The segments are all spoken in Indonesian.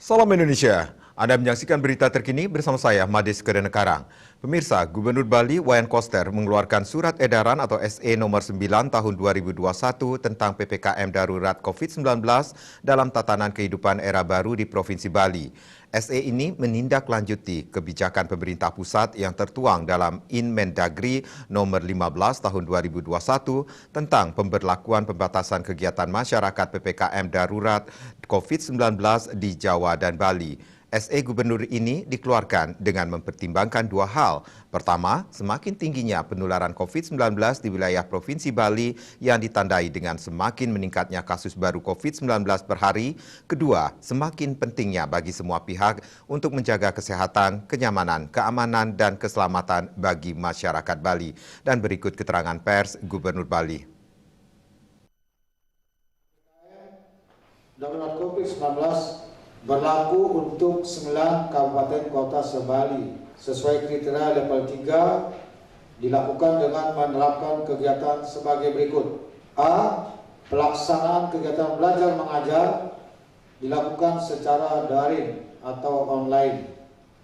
Salam Indonesia, Anda menyaksikan berita terkini bersama saya, Madis Kedenekarang. Pemirsa, Gubernur Bali Wayan Koster mengeluarkan surat edaran atau SE nomor 9 tahun 2021 tentang PPKM darurat COVID-19 dalam tatanan kehidupan era baru di Provinsi Bali. SE ini menindaklanjuti kebijakan pemerintah pusat yang tertuang dalam Inmendagri nomor 15 tahun 2021 tentang pemberlakuan pembatasan kegiatan masyarakat PPKM darurat COVID-19 di Jawa dan Bali. SE Gubernur ini dikeluarkan dengan mempertimbangkan dua hal. Pertama, semakin tingginya penularan COVID-19 di wilayah Provinsi Bali yang ditandai dengan semakin meningkatnya kasus baru COVID-19 per hari. Kedua, semakin pentingnya bagi semua pihak untuk menjaga kesehatan, kenyamanan, keamanan, dan keselamatan bagi masyarakat Bali. Dan berikut keterangan pers Gubernur Bali. Darurat COVID-19 berlaku untuk 9 kabupaten kota se-Bali sesuai kriteria level 3 dilakukan dengan menerapkan kegiatan sebagai berikut. A. Pelaksanaan kegiatan belajar mengajar dilakukan secara daring atau online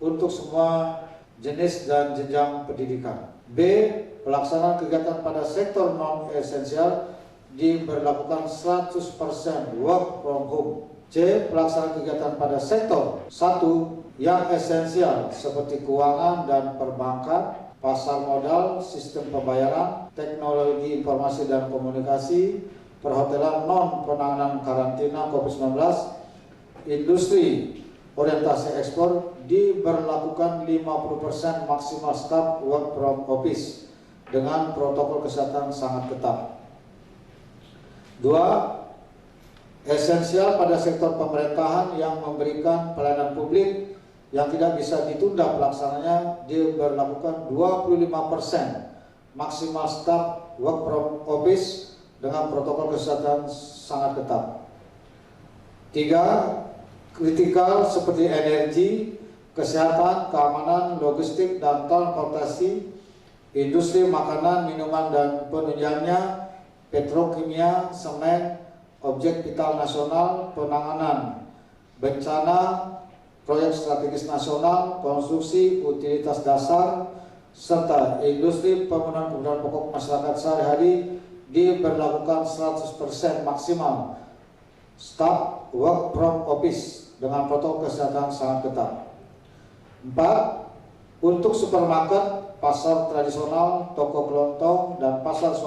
untuk semua jenis dan jenjang pendidikan. B. Pelaksanaan kegiatan pada sektor non-esensial diberlakukan 100% work from home. C. Pelaksanaan kegiatan pada sektor 1 yang esensial seperti keuangan dan perbankan, pasar modal, sistem pembayaran, teknologi informasi dan komunikasi, perhotelan non-penanganan karantina COVID-19, industri orientasi ekspor diberlakukan 50% maksimal staf work from office dengan protokol kesehatan sangat ketat. 2. Esensial pada sektor pemerintahan yang memberikan pelayanan publik yang tidak bisa ditunda pelaksananya diberlakukan 25% maksimal staf work from office dengan protokol kesehatan sangat ketat. 3. Kritikal seperti energi, kesehatan, keamanan, logistik, dan transportasi, industri makanan, minuman, dan penunjangnya, petrokimia, semen, objek vital nasional, penanganan bencana, proyek strategis nasional, konstruksi, utilitas dasar, serta industri pemenuhan kebutuhan pokok masyarakat sehari-hari diberlakukan 100% maksimal staf work from office dengan protokol kesehatan sangat ketat. 4. Untuk supermarket, pasar tradisional, toko kelontong, dan pasar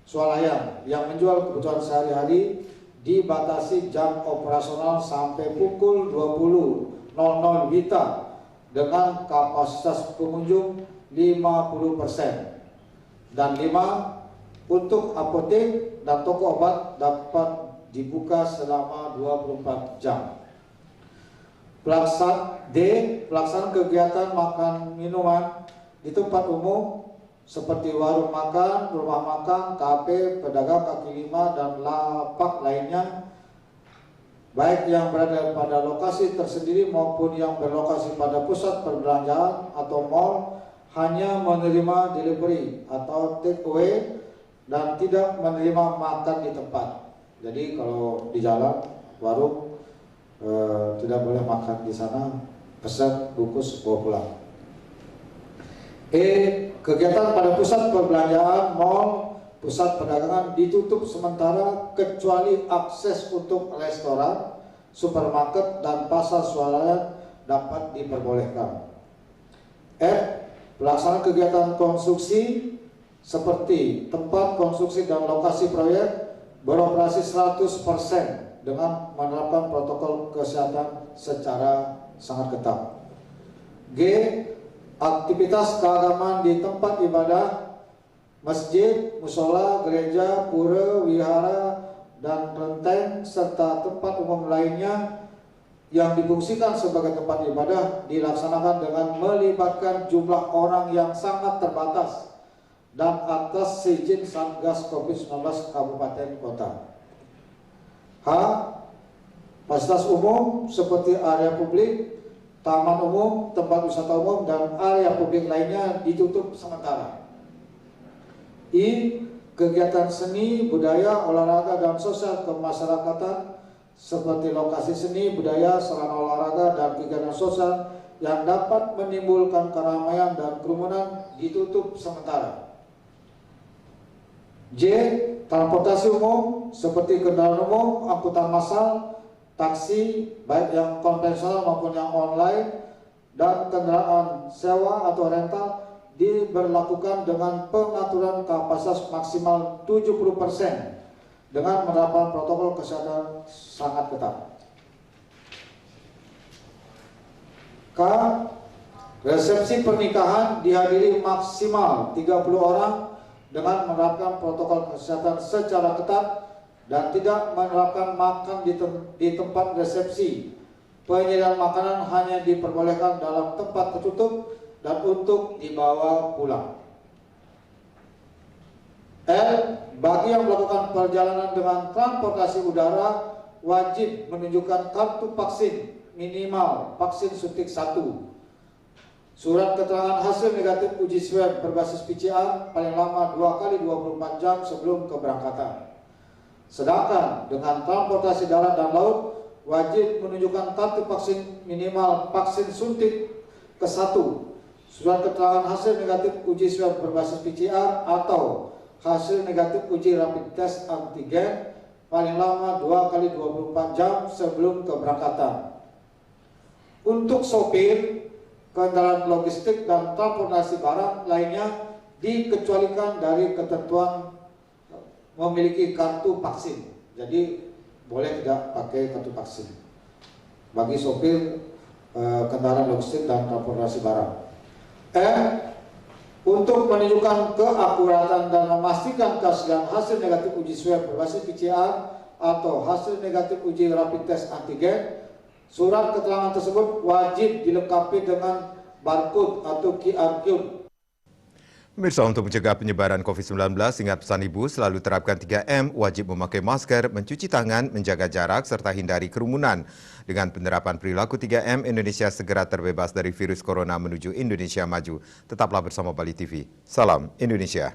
swalayan yang menjual kebutuhan sehari-hari dibatasi jam operasional sampai pukul 20.00 WITA dengan kapasitas pengunjung 50%. Dan 5. Untuk apotek dan toko obat dapat dibuka selama 24 jam. Pelaksanaan kegiatan makan minuman di tempat umum seperti warung makan, rumah makan, kafe, pedagang kaki lima, dan lapak lainnya, baik yang berada pada lokasi tersendiri maupun yang berlokasi pada pusat perbelanjaan atau mall, hanya menerima delivery atau take away dan tidak menerima makan di tempat. Jadi kalau di jalan, warung, tidak boleh makan di sana, pesan bungkus bawa pulang. Kegiatan pada pusat perbelanjaan, mal, pusat perdagangan ditutup sementara kecuali akses untuk restoran, supermarket, dan pasar swalayan dapat diperbolehkan. Pelaksanaan kegiatan konstruksi seperti tempat konstruksi dan lokasi proyek beroperasi 100% dengan menerapkan protokol kesehatan secara sangat ketat. G. Aktivitas keagamaan di tempat ibadah, masjid, musola, gereja, pura, wihara, dan kelenteng, serta tempat umum lainnya yang difungsikan sebagai tempat ibadah dilaksanakan dengan melibatkan jumlah orang yang sangat terbatas dan atas izin Satgas COVID-19 Kabupaten Kota. H. Fasilitas umum seperti area publik, taman umum, tempat wisata umum, dan area publik lainnya ditutup sementara. I. Kegiatan seni, budaya, olahraga, dan sosial kemasyarakatan seperti lokasi seni, budaya, sarana olahraga, dan kegiatan sosial yang dapat menimbulkan keramaian dan kerumunan ditutup sementara. J. Transportasi umum seperti kendaraan umum, angkutan massal, taksi, baik yang konvensional maupun yang online, dan kendaraan sewa atau rental diberlakukan dengan pengaturan kapasitas maksimal 70% dengan menerapkan protokol kesehatan sangat ketat. K. Resepsi pernikahan dihadiri maksimal 30 orang dengan menerapkan protokol kesehatan secara ketat dan tidak menerapkan makan di tempat resepsi. Penyediaan makanan hanya diperbolehkan dalam tempat tertutup dan untuk dibawa pulang. L. Bagi yang melakukan perjalanan dengan transportasi udara wajib menunjukkan kartu vaksin minimal vaksin suntik 1, surat keterangan hasil negatif uji swab berbasis PCR paling lama 2 kali 24 jam sebelum keberangkatan. Sedangkan dengan transportasi darat dan laut wajib menunjukkan kartu vaksin minimal vaksin suntik ke-1, surat keterangan hasil negatif uji swab berbasis PCR atau hasil negatif uji rapid test antigen paling lama 2 kali 24 jam sebelum keberangkatan. Untuk sopir, kendaraan logistik dan transportasi barang lainnya dikecualikan dari ketentuan memiliki kartu vaksin. Jadi boleh tidak pakai kartu vaksin bagi sopir kendaraan logistik dan transportasi barang. Untuk menunjukkan keakuratan dan memastikan keaslian hasil negatif uji swab berbasis PCR atau hasil negatif uji rapid test antigen, surat keterangan tersebut wajib dilengkapi dengan barcode atau QR code. Pemirsa, untuk mencegah penyebaran COVID-19, ingat pesan Ibu selalu terapkan 3M, wajib memakai masker, mencuci tangan, menjaga jarak, serta hindari kerumunan. Dengan penerapan perilaku 3M, Indonesia segera terbebas dari virus corona menuju Indonesia maju. Tetaplah bersama Bali TV. Salam Indonesia.